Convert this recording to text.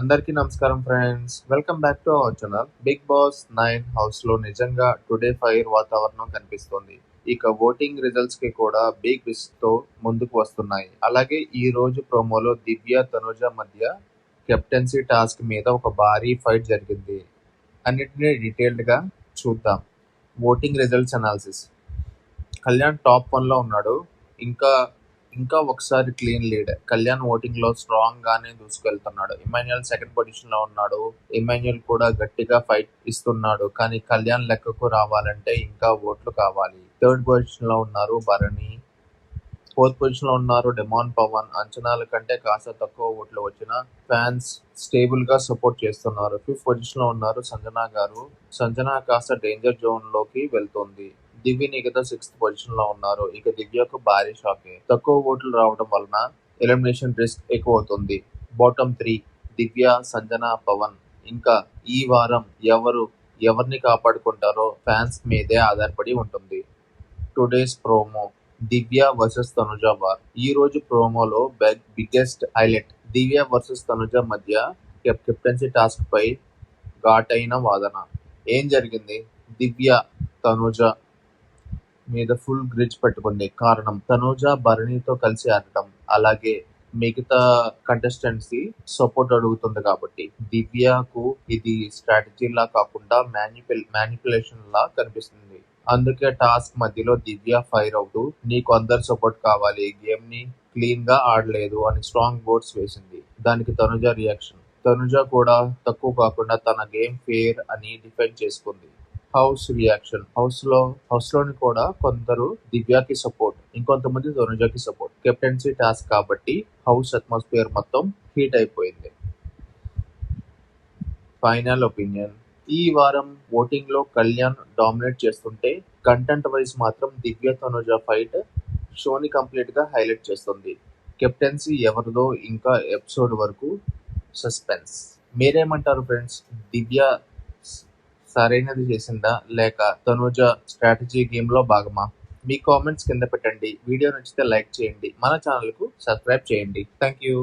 అందరికీ నమస్కారం friends. Welcome back to our channel. Bigg Boss 9 house లో నిజంగా టుడే ఫైర్ వాతావరణం కనిపిస్తోంది. ఇక ఓటింగ్ రిజల్ట్స్ కి కూడా బిగ్ ట్విస్ట్ తో ముందుకు వస్తున్నాయి. అలాగే ఈ రోజు ప్రోమోలో దివ్య, తనుజ మధ్య కెప్టెన్సీ టాస్క్ మీద ఒక భారీ ఫైట్ జరిగింది. అన్నిటినీ డీటెయిల్డ్ గా చూద్దాం. Voting results analysis. Kalyan top 1 లో ఉన్నాడు. ఇంకా ఇంకా ఒకసారి క్లీన్ లీడ్. కళ్యాణ్ ఓటింగ్ లో స్ట్రాంగ్ గానే దూసుకెళ్తున్నాడు. ఇమాన్యుయల్ సెకండ్ పొజిషన్ లో ఉన్నాడు. ఇమాన్యుయల్ కూడా గట్టిగా ఫైట్ ఇస్తున్నాడు. కానీ కళ్యాణ్ లెక్కకు రావాలంటే ఇంకా ఓట్లు కావాలి. థర్డ్ పొజిషన్ లో ఉన్నారు భరణి. ఫోర్త్ పొజిషన్ లో ఉన్నారు డెమాన్ పవన్. అంచనాల కంటే కాస్త తక్కువ ఓట్లు వచ్చిన ఫ్యాన్స్ స్టేబుల్ గా సపోర్ట్ చేస్తున్నారు. ఫిఫ్త్ పొజిషన్ లో ఉన్నారు సంజన గారు. సంజన కాస్త డేంజర్ జోన్ లోకి వెళ్తోంది. దివ్య నిఖిత సిక్స్త్ పొజిషన్ లో ఉన్నారు. ఇక దివ్యకు భారీ షాకే. తక్కువ ఓట్లు రావడం వలన ఎలిమినేషన్ రిస్క్ ఎక్కువ అవుతుంది. బాటమ్ 3 దివ్య, సంజన, పవన్. ఇంకా ఈ వారం ఎవరిని కాపాడుకుంటారో ఫ్యాన్స్ మీదే ఆధారపడి ఉంటుంది. టుడేస్ ప్రోమో దివ్య వర్సెస్ తనుజ వార్. ఈ రోజు ప్రోమోలో బిగ్గెస్ట్ హైలైట్ దివ్య వర్సెస్ తనుజ మధ్య కెప్టెన్సీ టాస్క్ పై ఘాటైన వాదన. ఏం జరిగింది? దివ్య తనుజ మీద ఫుల్ గ్రిడ్జ్ పెట్టుకుంది. కారణం తనుజ భరణితో కలిసి ఆడటం, అలాగే మిగతా కంటెస్టెంట్స్ సపోర్ట్ అడుగుతుంది కాబట్టి. దివ్యకు ఇది స్ట్రాటజీ లా కాకుండా మ్యానిపులేషన్ లా కనిపిస్తుంది. అందుకే టాస్క్ మధ్యలో దివ్య ఫైర్ అవుతూ నీకు అందరి సపోర్ట్ కావాలి, గేమ్ ని క్లీన్ గా ఆడలేదు అని స్ట్రాంగ్ వర్డ్స్ వేసింది. దానికి తనుజ రియాక్షన్. తనుజ కూడా తక్కువ కాకుండా తన గేమ్ ఫేర్ అని డిఫెండ్ చేసుకుంది. House reaction. హౌస్ లోని కూడా కొందరు దివ్యకి సపోర్ట్, ఇంకొంతమంది తనుజకి సపోర్ట్. కెప్టెన్సీ టాస్క్ కాబట్టి హౌస్ అట్మాస్ఫియర్ మొత్తం హీట్ అయిపోయింది. Final opinion. ఈ వారం ఓటింగ్ లో కళ్యాణ్ డామినేట్ చేస్తుంటే కంటెంట్ వైజ్ మాత్రం దివ్య తనుజ ఫైట్ షోని కంప్లీట్ గా హైలైట్ చేస్తుంది. కెప్టెన్సీ ఎవరిదో ఇంకా ఎపిసోడ్ వరకు సస్పెన్స్. మీరేమంటారు ఫ్రెండ్స్? దివ్య సరైనది చేసిందా లేక తనుజ స్ట్రాటజీ గేమ్ లో భాగమా? మీ కామెంట్స్ కింద పెట్టండి. వీడియో నచ్చితే లైక్ చేయండి. మన ఛానల్ కు సబ్స్క్రైబ్ చేయండి. Thank you.